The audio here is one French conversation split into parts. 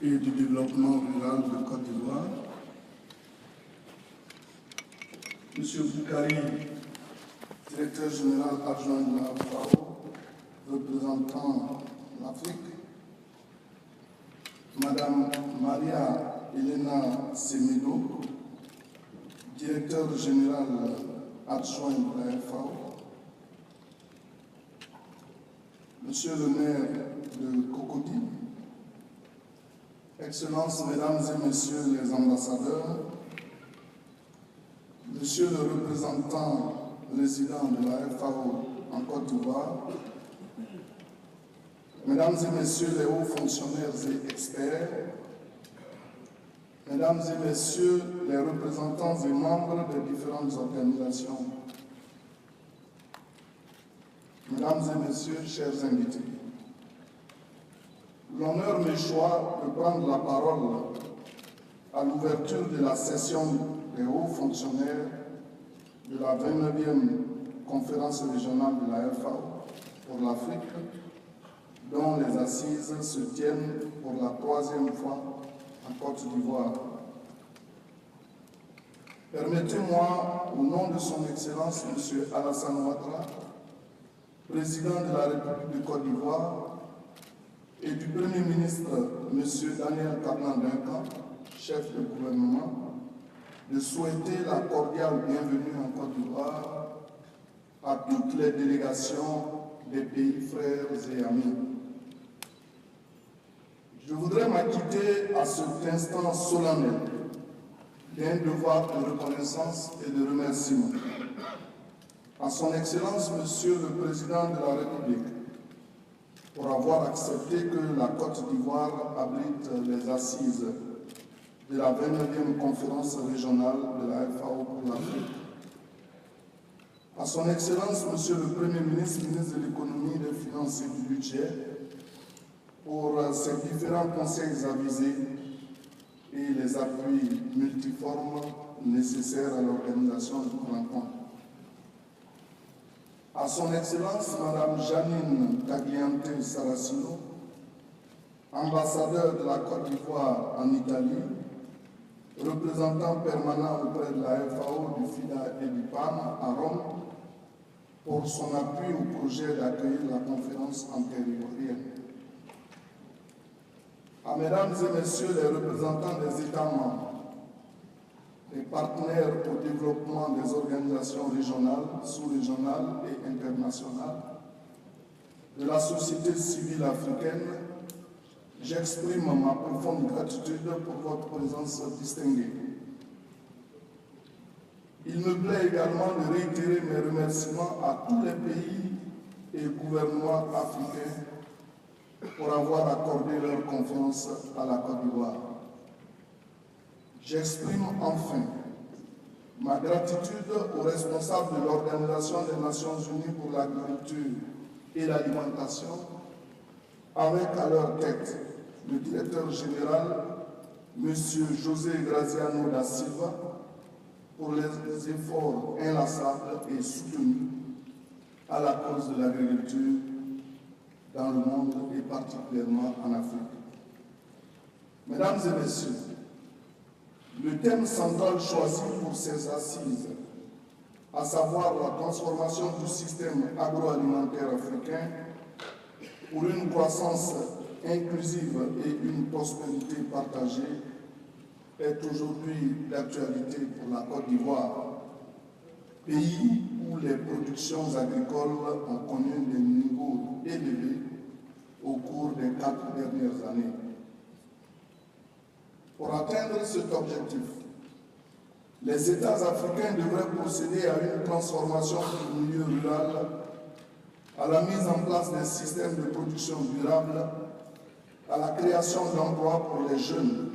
et du développement rural de Côte d'Ivoire, M. Boukari, directeur général adjoint de la FAO, représentant l'Afrique, Madame Maria Elena Semedo, directeur général adjoint de la FAO, Monsieur le maire de Cocody, Excellences, Mesdames et Messieurs les ambassadeurs, Monsieur le représentant résident de la FAO en Côte d'Ivoire, Mesdames et Messieurs les hauts fonctionnaires et experts, Mesdames et Messieurs les représentants et membres des différentes organisations, Mesdames et Messieurs, chers invités, l'honneur m'échoit de prendre la parole à l'ouverture de la session des hauts fonctionnaires de la 29e conférence régionale de la FAO pour l'Afrique, dont les assises se tiennent pour la 3e fois en Côte d'Ivoire. Permettez-moi, au nom de son Excellence M. Alassane Ouattara, président de la République de Côte d'Ivoire, et du Premier ministre M. Daniel Cameron-Duncan, chef du gouvernement, de souhaiter la cordiale bienvenue en Côte d'Ivoire à toutes les délégations des pays frères et amis. Je voudrais m'acquitter à cet instant solennel d'un devoir de reconnaissance et de remerciement à son Excellence, Monsieur le Président de la République, pour avoir accepté que la Côte d'Ivoire abrite les assises de la 29e conférence régionale de la FAO pour l'Afrique. À son Excellence, Monsieur le Premier ministre, ministre de l'Économie, des Finances et du Budget, pour ces différents conseils avisés et les appuis multiformes nécessaires à l'organisation de la rencontre. À son Excellence, Madame Janine Tagliante Saracino, ambassadeur de la Côte d'Ivoire en Italie, représentant permanent auprès de la FAO, du FIDA et du PAM à Rome, pour son appui au projet d'accueillir la conférence interivoirienne. À Mesdames et Messieurs les représentants des États membres, les partenaires au développement des organisations régionales, sous-régionales et internationales, de la société civile africaine, j'exprime ma profonde gratitude pour votre présence distinguée. Il me plaît également de réitérer mes remerciements à tous les pays et gouvernements africains pour avoir accordé leur confiance à la Côte d'Ivoire. J'exprime enfin ma gratitude aux responsables de l'Organisation des Nations Unies pour l'agriculture et l'alimentation, avec à leur tête le directeur général, M. José Graziano da Silva, pour les efforts inlassables et soutenus à la cause de l'agriculture dans le monde et particulièrement en Afrique. Mesdames et Messieurs, le thème central choisi pour ces assises, à savoir la transformation du système agroalimentaire africain pour une croissance inclusive et une prospérité partagée, est aujourd'hui d'actualité pour la Côte d'Ivoire, pays où les productions agricoles ont connu des niveaux élevés au cours des 4 dernières années. Pour atteindre cet objectif, les États africains devraient procéder à une transformation du milieu rural, à la mise en place d'un système de production durable, à la création d'emplois pour les jeunes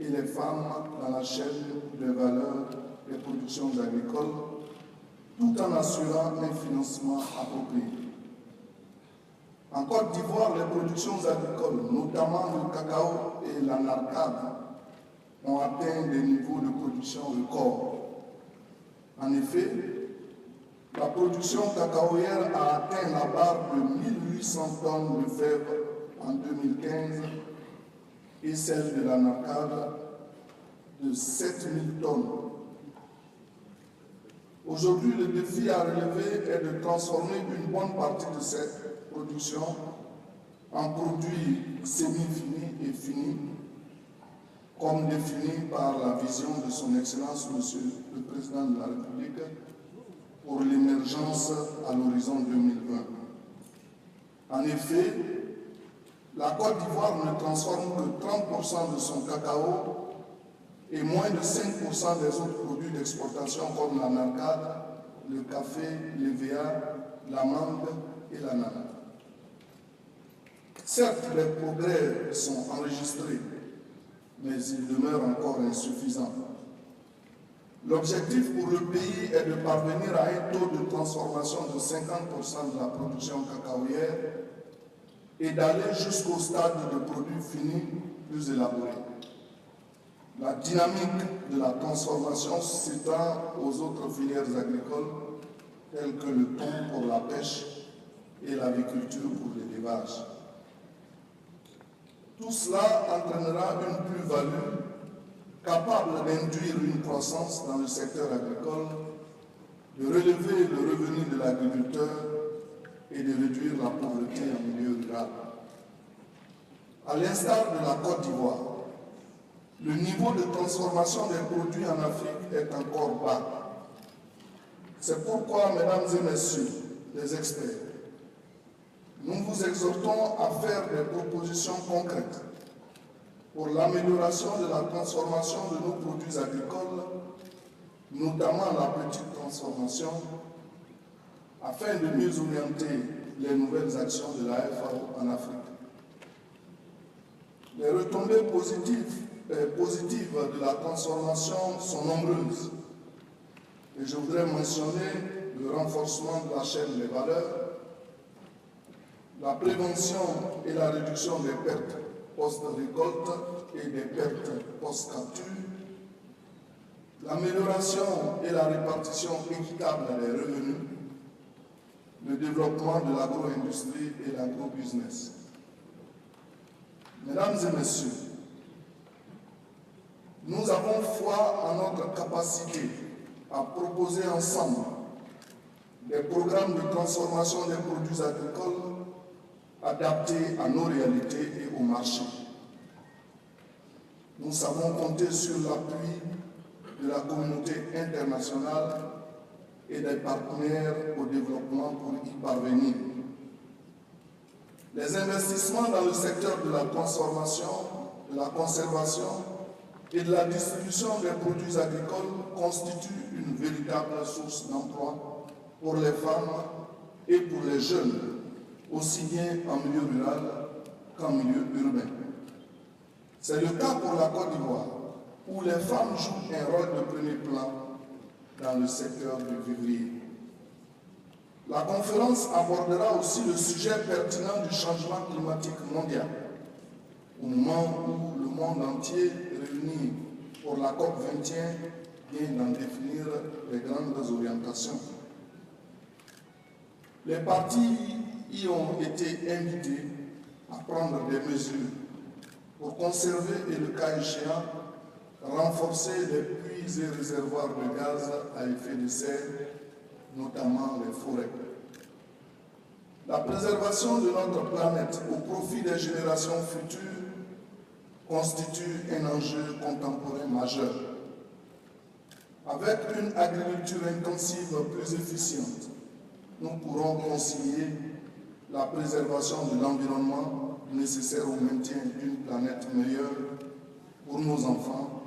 et les femmes dans la chaîne de valeur des productions agricoles, tout en assurant un financement approprié. En Côte d'Ivoire, les productions agricoles, notamment le cacao et l'anarcade, ont atteint des niveaux de production records. En effet, la production cacaoyère a atteint la barre de 1800 tonnes de fèves en 2015 et celle de la NACAD de 7000 tonnes. Aujourd'hui, le défi à relever est de transformer une bonne partie de cette production en produits semi-finis et finis, comme défini par la vision de son Excellence, Monsieur le Président de la République, pour l'émergence à l'horizon 2020. En effet, la Côte d'Ivoire ne transforme que 30% de son cacao et moins de 5% des autres produits d'exportation comme la narcade, le café, l'EVA, la mangue et l'ananas. Certes, les progrès sont enregistrés, mais ils demeurent encore insuffisants. L'objectif pour le pays est de parvenir à un taux de transformation de 50% de la production cacaoyère et d'aller jusqu'au stade de produits finis plus élaborés. La dynamique de la transformation s'étend aux autres filières agricoles telles que le thon pour la pêche et l'aviculture pour l'élevage. Tout cela entraînera une plus-value capable d'induire une croissance dans le secteur agricole, de relever le revenu de l'agriculteur et de réduire la pauvreté en milieu rural. À l'instar de la Côte d'Ivoire, le niveau de transformation des produits en Afrique est encore bas. C'est pourquoi, mesdames et messieurs les experts, nous vous exhortons à faire des propositions concrètes pour l'amélioration de la transformation de nos produits agricoles, notamment la petite transformation, afin de mieux orienter les nouvelles actions de la FAO en Afrique. Les retombées positives de la transformation sont nombreuses et je voudrais mentionner le renforcement de la chaîne des valeurs, la prévention et la réduction des pertes post-récolte et des pertes post-capture, l'amélioration et la répartition équitable des revenus, le développement de l'agro-industrie et l'agro-business. Mesdames et messieurs, nous avons foi en notre capacité à proposer ensemble des programmes de transformation des produits agricoles adaptés à nos réalités et au marché. Nous savons compter sur l'appui de la communauté internationale et des partenaires au développement pour y parvenir. Les investissements dans le secteur de la transformation, de la conservation et de la distribution des produits agricoles constituent une véritable source d'emploi pour les femmes et pour les jeunes, aussi bien en milieu rural qu'en milieu urbain. C'est le cas pour la Côte d'Ivoire, où les femmes jouent un rôle de premier plan dans le secteur du vivrier. La conférence abordera aussi le sujet pertinent du changement climatique mondial, au moment où le monde entier réuni pour la COP 21 vient d'en définir les grandes orientations. Les parties y ont été invités à prendre des mesures pour conserver et, le cas échéant, renforcer les puits et réservoirs de gaz à effet de serre, notamment les forêts. La préservation de notre planète au profit des générations futures constitue un enjeu contemporain majeur. Avec une agriculture intensive plus efficiente, nous pourrons concilier la préservation de l'environnement nécessaire au maintien d'une planète meilleure pour nos enfants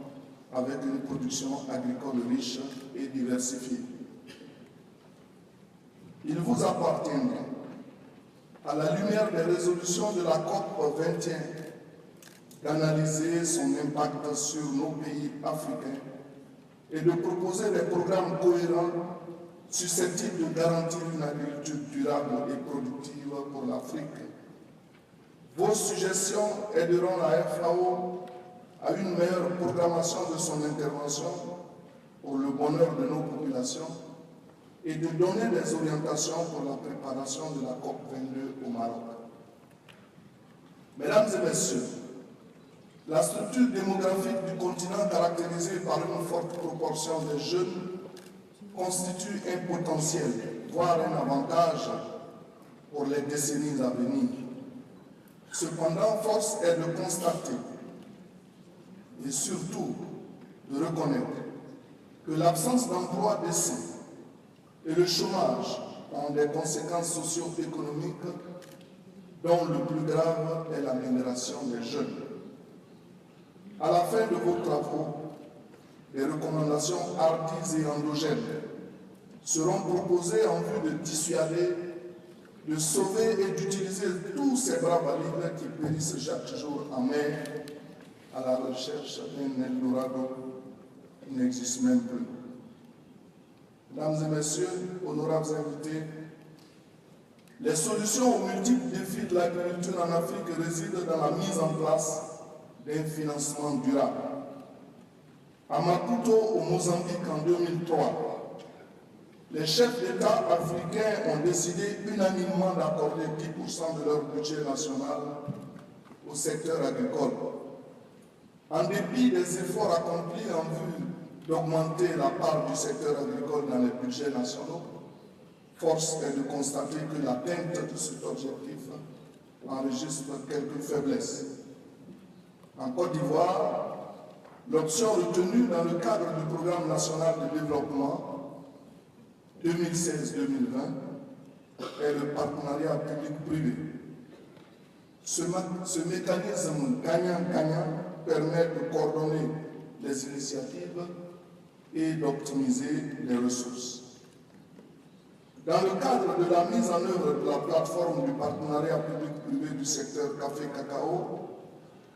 avec une production agricole riche et diversifiée. Il vous appartiendra, à la lumière des résolutions de la COP 21, d'analyser son impact sur nos pays africains et de proposer des programmes cohérents susceptibles de garantir une agriculture durable et productive pour l'Afrique. Vos suggestions aideront la FAO à une meilleure programmation de son intervention pour le bonheur de nos populations et de donner des orientations pour la préparation de la COP 22 au Maroc. Mesdames et messieurs, La structure démographique du continent, caractérisée par une forte proportion de jeunes, constitue un potentiel, voire un avantage pour les décennies à venir. Cependant, force est de constater et surtout de reconnaître que l'absence d'emploi décent et le chômage ont des conséquences socio-économiques dont le plus grave est la migration des jeunes. À la fin de vos travaux, des recommandations hardies et endogènes seront proposées en vue de dissuader, de sauver et d'utiliser tous ces braves valides qui périssent chaque jour en mer à la recherche d'un Eldorado qui n'existe même plus. Mesdames et messieurs, honorables invités, les solutions aux multiples défis de l'agriculture en Afrique résident dans la mise en place d'un financement durable. À Maputo, au Mozambique, en 2003, les chefs d'État africains ont décidé unanimement d'accorder 10% de leur budget national au secteur agricole. En dépit des efforts accomplis en vue d'augmenter la part du secteur agricole dans les budgets nationaux, force est de constater que l'atteinte de cet objectif enregistre quelques faiblesses. En Côte d'Ivoire, l'option retenue dans le cadre du programme national de développement 2016-2020 est le partenariat public-privé. Ce mécanisme gagnant-gagnant permet de coordonner les initiatives et d'optimiser les ressources. Dans le cadre de la mise en œuvre de la plateforme du partenariat public-privé du secteur café-cacao,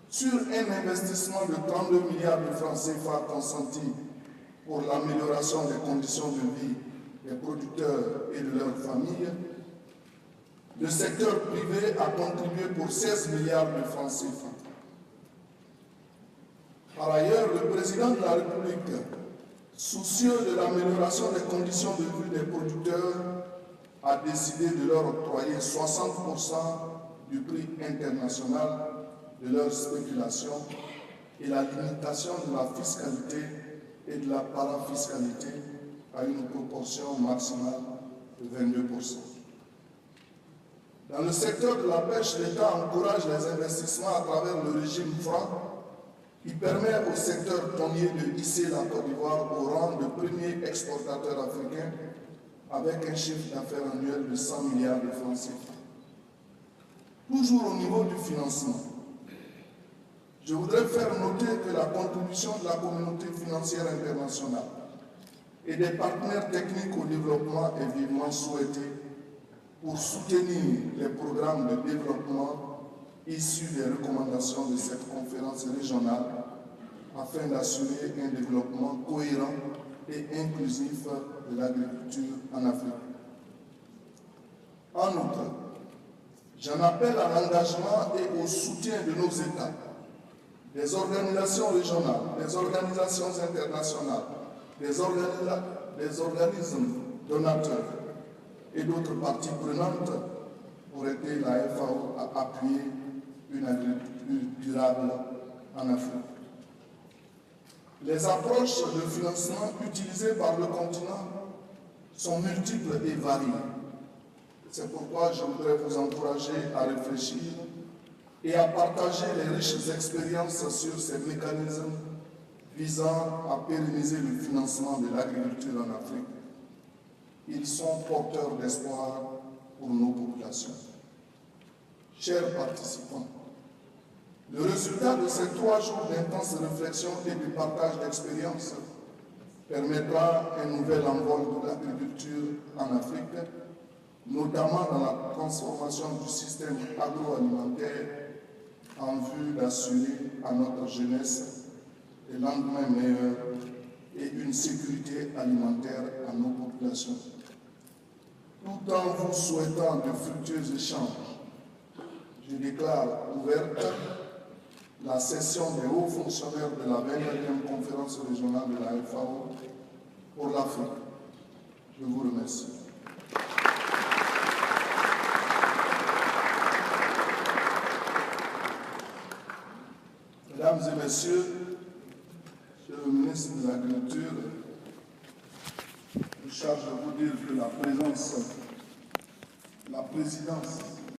sur un investissement de 32 milliards de francs CFA consentis pour l'amélioration des conditions de vie des producteurs et de leurs familles, le secteur privé a contribué pour 16 milliards de francs CFA. Par ailleurs, le président de la République, soucieux de l'amélioration des conditions de vie des producteurs, a décidé de leur octroyer 60% du prix international de leur spéculation et la limitation de la fiscalité et de la parafiscalité à une proportion maximale de 22%. Dans le secteur de la pêche, l'État encourage les investissements à travers le régime franc qui permet au secteur tonnier de hisser la Côte d'Ivoire au rang de premier exportateur africain avec un chiffre d'affaires annuel de 100 milliards de francs CFA. Toujours au niveau du financement, je voudrais faire noter que la contribution de la communauté financière internationale et des partenaires techniques au développement est vivement souhaitée pour soutenir les programmes de développement issus des recommandations de cette conférence régionale afin d'assurer un développement cohérent et inclusif de l'agriculture en Afrique. En outre, j'en appelle à l'engagement et au soutien de nos États, des organisations régionales, des organisations internationales, des organismes donateurs et d'autres parties prenantes pour aider la FAO à appuyer une agriculture durable en Afrique. Les approches de financement utilisées par le continent sont multiples et variées. C'est pourquoi je voudrais vous encourager à réfléchir et à partager les riches expériences sur ces mécanismes visant à pérenniser le financement de l'agriculture en Afrique. Ils sont porteurs d'espoir pour nos populations. Chers participants, le résultat de ces 3 jours d'intense réflexion et de partage d'expériences permettra un nouvel envol de l'agriculture en Afrique, notamment dans la transformation du système agroalimentaire en vue d'assurer à notre jeunesse des lendemains meilleurs et une sécurité alimentaire à nos populations. Tout en vous souhaitant de fructueux échanges, je déclare ouverte la session des hauts fonctionnaires de la 21e conférence régionale de la FAO pour l'Afrique. Je vous remercie. Mesdames Mesdames et Messieurs, Monsieur le ministre de l'Agriculture, je charge de vous dire que la présidence